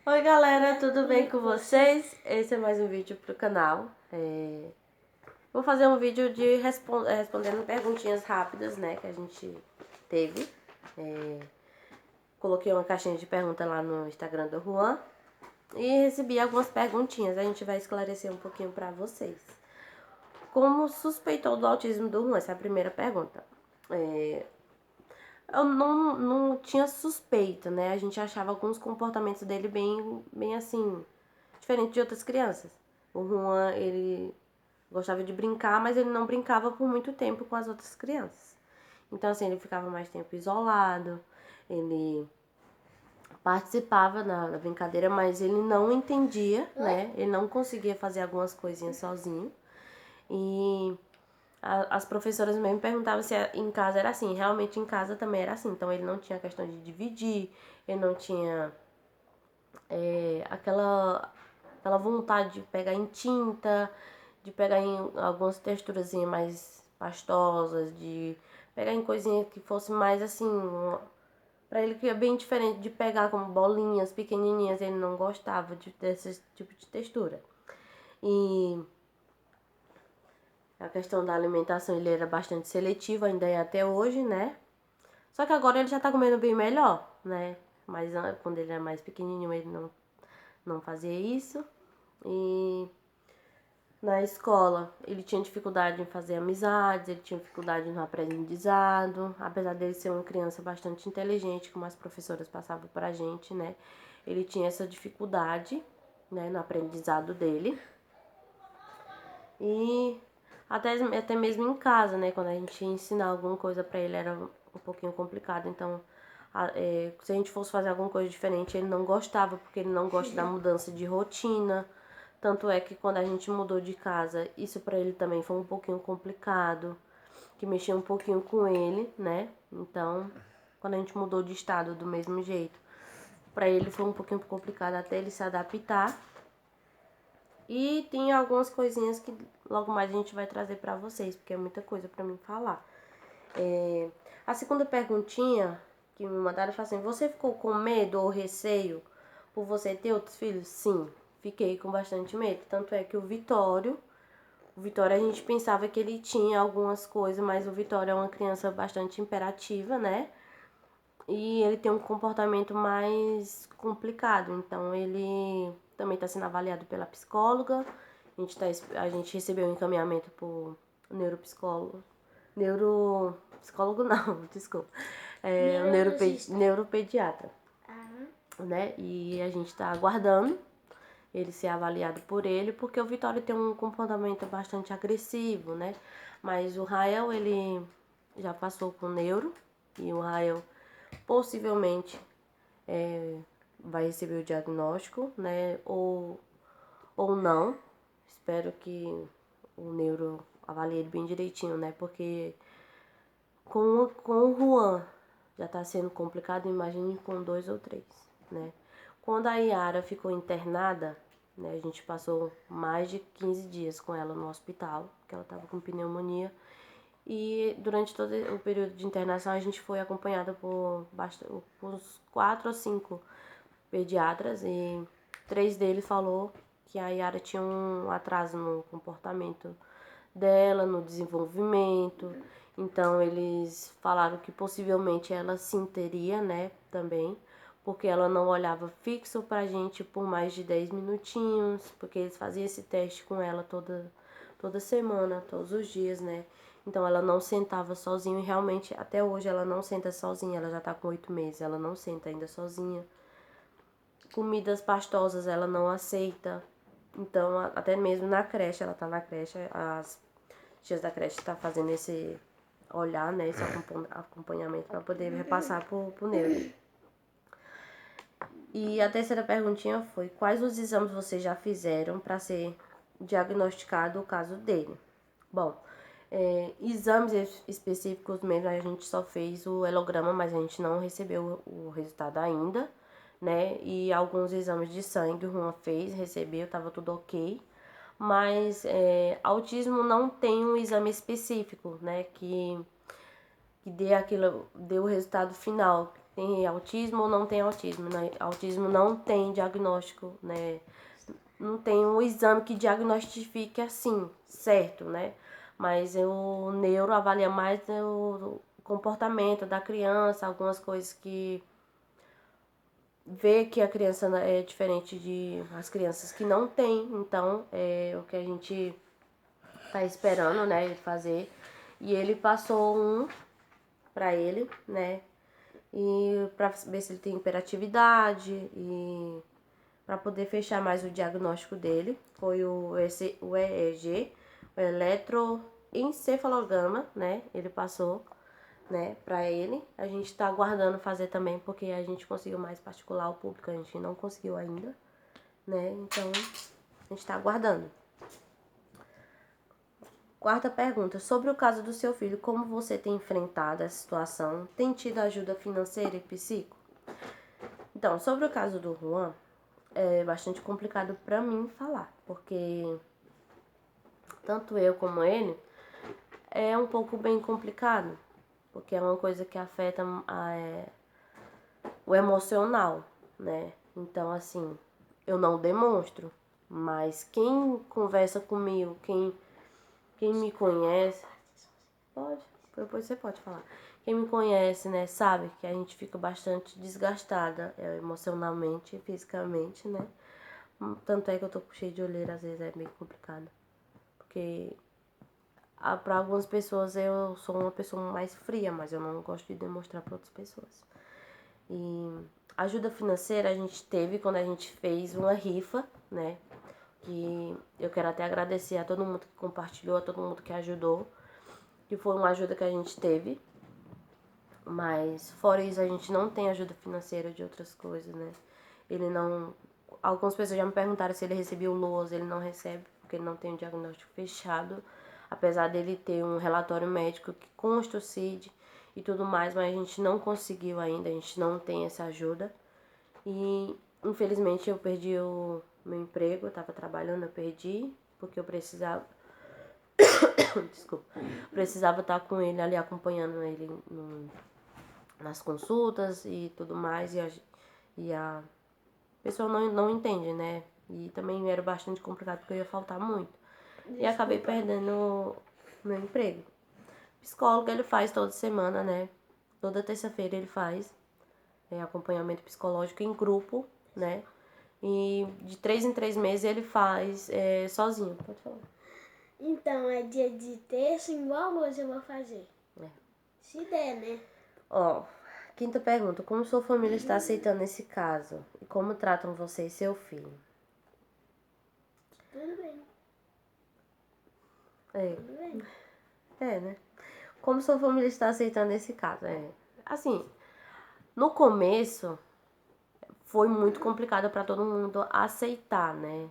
Oi galera, tudo bem com vocês? Esse é mais um vídeo pro canal. Vou fazer um vídeo de respondendo perguntinhas rápidas, né, que a gente teve. Coloquei uma caixinha de pergunta lá no Instagram do Juan e recebi algumas perguntinhas. A gente vai esclarecer um pouquinho pra vocês. Como suspeitou do autismo do Juan? Essa é a primeira pergunta. Eu não tinha suspeita, né? A gente achava alguns comportamentos dele bem assim, diferente de outras crianças. O Juan, ele gostava de brincar, mas ele não brincava por muito tempo com as outras crianças. Então, assim, ele ficava mais tempo isolado, ele participava da brincadeira, mas ele não entendia, né? Ele não conseguia fazer algumas coisinhas sozinho. E as professoras mesmo perguntavam se em casa era assim. Realmente em casa também era assim. Então ele não tinha questão de dividir, ele não tinha aquela vontade de pegar em tinta, de pegar em algumas texturas mais pastosas, de pegar em coisinhas que fosse mais assim, pra ele que é bem diferente de pegar como bolinhas pequenininhas, ele não gostava desse tipo de textura. E a questão da alimentação, ele era bastante seletivo, ainda é até hoje, né? Só que agora ele já tá comendo bem melhor, né? Mas quando ele era mais pequenininho, ele não fazia isso. E na escola, ele tinha dificuldade em fazer amizades, ele tinha dificuldade no aprendizado. Apesar dele ser uma criança bastante inteligente, como as professoras passavam pra gente, né? Ele tinha essa dificuldade, né, no aprendizado dele. E até mesmo em casa, né? Quando a gente ia ensinar alguma coisa pra ele era um pouquinho complicado. Então, se a gente fosse fazer alguma coisa diferente, ele não gostava, porque ele não gosta da mudança de rotina. Tanto é que quando a gente mudou de casa, isso pra ele também foi um pouquinho complicado, que mexia um pouquinho com ele, né? Então, quando a gente mudou de estado do mesmo jeito, pra ele foi um pouquinho complicado até ele se adaptar. E tem algumas coisinhas que logo mais a gente vai trazer pra vocês, porque é muita coisa pra mim falar. A segunda perguntinha que me mandaram foi assim: você ficou com medo ou receio por você ter outros filhos? Sim, fiquei com bastante medo. Tanto é que o Vitório a gente pensava que ele tinha algumas coisas, mas o Vitório é uma criança bastante imperativa, né? E ele tem um comportamento mais complicado, então ele também está sendo avaliado pela psicóloga. A gente recebeu um encaminhamento por neuropsicólogo. Neuropsicólogo não, desculpa. Neuropediatra. Né? E a gente está aguardando ele ser avaliado por ele, porque o Vitório tem um comportamento bastante agressivo, né? Mas o Rael, ele já passou com neuro, e o Rael possivelmente vai receber o diagnóstico, né? Ou não. Espero que o neuro avalie ele bem direitinho, né? Porque com o Juan já tá sendo complicado, imagine com 2 ou 3, né? Quando a Yara ficou internada, né, a gente passou mais de 15 dias com ela no hospital, porque ela tava com pneumonia. E durante todo o período de internação a gente foi acompanhada por uns 4 ou 5 pediatras e 3 deles falou que a Yara tinha um atraso no comportamento dela, no desenvolvimento. Então eles falaram que possivelmente ela sim teria, né, também, porque ela não olhava fixo pra gente por mais de 10 minutinhos, porque eles faziam esse teste com ela toda semana, todos os dias, né? Então ela não sentava sozinha e realmente até hoje ela não senta sozinha, ela já tá com 8 meses, ela não senta ainda sozinha. Comidas pastosas ela não aceita. Então até mesmo na creche, ela tá na creche, as tias da creche tá fazendo esse olhar, né, esse acompanhamento para poder repassar pro neuro. E a terceira perguntinha foi: quais os exames vocês já fizeram para ser diagnosticado o caso dele? Bom, exames específicos mesmo, a gente só fez o elograma, mas a gente não recebeu o resultado ainda, né? E alguns exames de sangue o Juan fez, recebeu, tava tudo ok. Mas autismo não tem um exame específico, né? Que dê o resultado final. tem autismo ou não tem autismo, né? Autismo não tem diagnóstico, né? Não tem um exame que diagnostifique assim, certo, né? Mas o neuro avalia mais o comportamento da criança, algumas coisas que vê que a criança é diferente de as crianças que não tem. Então, é o que a gente tá esperando, né, ele fazer. E ele passou um pra ele, né? E pra ver se ele tem hiperatividade e para poder fechar mais o diagnóstico dele, foi o EEG, o eletroencefalograma, né? Ele passou, né, para ele. A gente está aguardando fazer também, porque a gente conseguiu mais particular, o público a gente não conseguiu ainda, né? Então, a gente está aguardando. Quarta pergunta, sobre o caso do seu filho, como você tem enfrentado essa situação? Tem tido ajuda financeira e psico? Então, sobre o caso do Juan, é bastante complicado para mim falar, porque tanto eu como ele é um pouco bem complicado, porque é uma coisa que afeta o emocional, né? Então, assim, eu não demonstro, mas quem conversa comigo, quem me conhece, pode, depois você pode falar. Quem me conhece, né, sabe que a gente fica bastante desgastada emocionalmente e fisicamente, né? Tanto é que eu tô cheio de olheira, às vezes é meio complicado. Porque para algumas pessoas eu sou uma pessoa mais fria, mas eu não gosto de demonstrar para outras pessoas. E ajuda financeira a gente teve quando a gente fez uma rifa, né? Que eu quero até agradecer a todo mundo que compartilhou, a todo mundo que ajudou. Que foi uma ajuda que a gente teve. Mas fora isso a gente não tem ajuda financeira de outras coisas, né? Ele não... Algumas pessoas já me perguntaram se ele recebeu o LOAS, ele não recebe, porque ele não tem um diagnóstico fechado. Apesar dele ter um relatório médico que consta o CID e tudo mais, mas a gente não conseguiu ainda, a gente não tem essa ajuda. E infelizmente eu perdi o meu emprego, eu tava trabalhando, eu perdi, porque eu precisava... Desculpa. Precisava estar com ele ali, acompanhando ele nas consultas e tudo mais, e a pessoa não entende, né? E também era bastante complicado porque eu ia faltar muito. Desculpa. E acabei perdendo meu emprego. Psicólogo ele faz toda semana, né? Toda terça-feira ele faz acompanhamento psicológico em grupo, né? E de 3 em 3 meses ele faz sozinho. Pode falar. Então, é dia de terça, igual hoje eu vou fazer. Se der, né? Ó, quinta pergunta. Como sua família está aceitando esse caso? E como tratam você e seu filho? Tudo bem. Tudo bem. Né? Como sua família está aceitando esse caso? Assim, no começo foi muito complicado para todo mundo aceitar, né?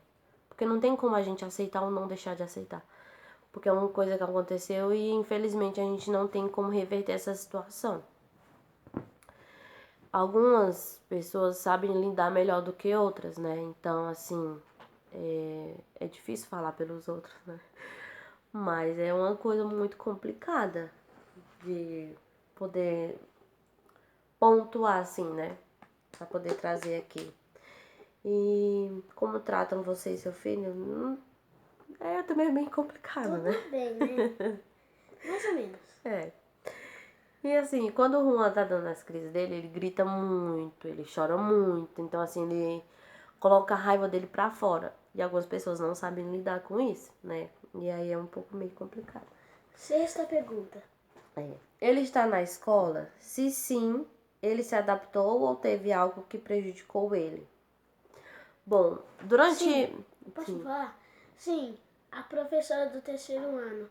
Porque não tem como a gente aceitar ou não deixar de aceitar. Porque é uma coisa que aconteceu e infelizmente a gente não tem como reverter essa situação. Algumas pessoas sabem lidar melhor do que outras, né? Então, assim, é difícil falar pelos outros, né? Mas é uma coisa muito complicada de poder pontuar, assim, né? Pra poder trazer aqui. E como tratam você e seu filho? Também é bem complicado, Tudo né? bem, né? Mais ou menos. E assim, quando o Juan tá dando as crises dele, ele grita muito, ele chora muito. Então, assim, ele coloca a raiva dele pra fora. E algumas pessoas não sabem lidar com isso, né? E aí é um pouco meio complicado. Sexta pergunta. Ele está na escola? Se sim, ele se adaptou ou teve algo que prejudicou ele? Bom, durante... Sim, posso falar? Sim, a professora do terceiro ano.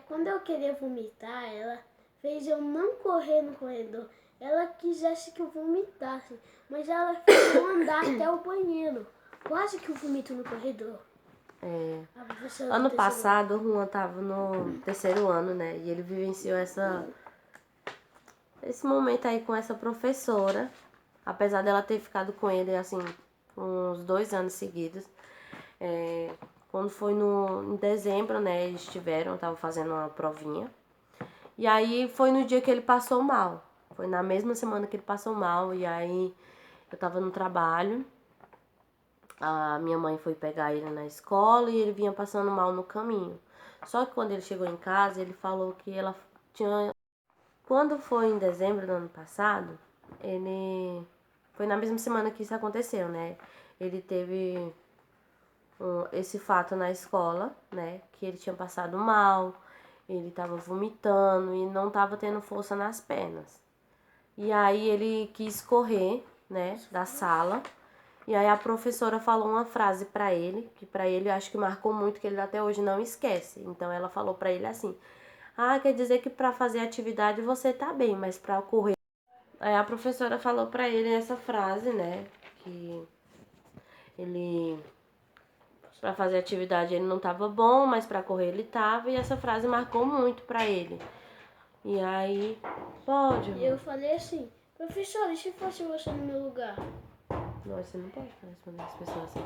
Quando eu queria vomitar, ela fez eu não correr no corredor. Ela quisesse que eu vomitasse, mas ela fez eu andar até o banheiro. Quase que eu vomito no corredor. Ano passado, o Juan tava no terceiro ano, né? E ele vivenciou esse momento aí com essa professora. Apesar dela ter ficado com ele, assim, uns 2 anos seguidos. Quando foi em dezembro, né? Eles estavam fazendo uma provinha. E aí foi no dia que ele passou mal. Foi na mesma semana que ele passou mal, e aí eu tava no trabalho. A minha mãe foi pegar ele na escola e ele vinha passando mal no caminho. Só que quando ele chegou em casa, ele falou que ela tinha... Quando foi em dezembro do ano passado, ele... Foi na mesma semana que isso aconteceu, né? Ele teve esse fato na escola, né? Que ele tinha passado mal, ele tava vomitando e não tava tendo força nas pernas. E aí ele quis correr, né, da sala. E aí a professora falou uma frase pra ele, que pra ele eu acho que marcou muito, que ele até hoje não esquece. Então ela falou pra ele assim: "Ah, quer dizer que pra fazer atividade você tá bem, mas pra correr..." Aí a professora falou pra ele essa frase, né, que ele pra fazer atividade ele não tava bom, mas pra correr ele tava, e essa frase marcou muito pra ele. E aí, pode. E eu falei assim: professora, e se fosse você no meu lugar? Nossa, você não pode responder as pessoas assim.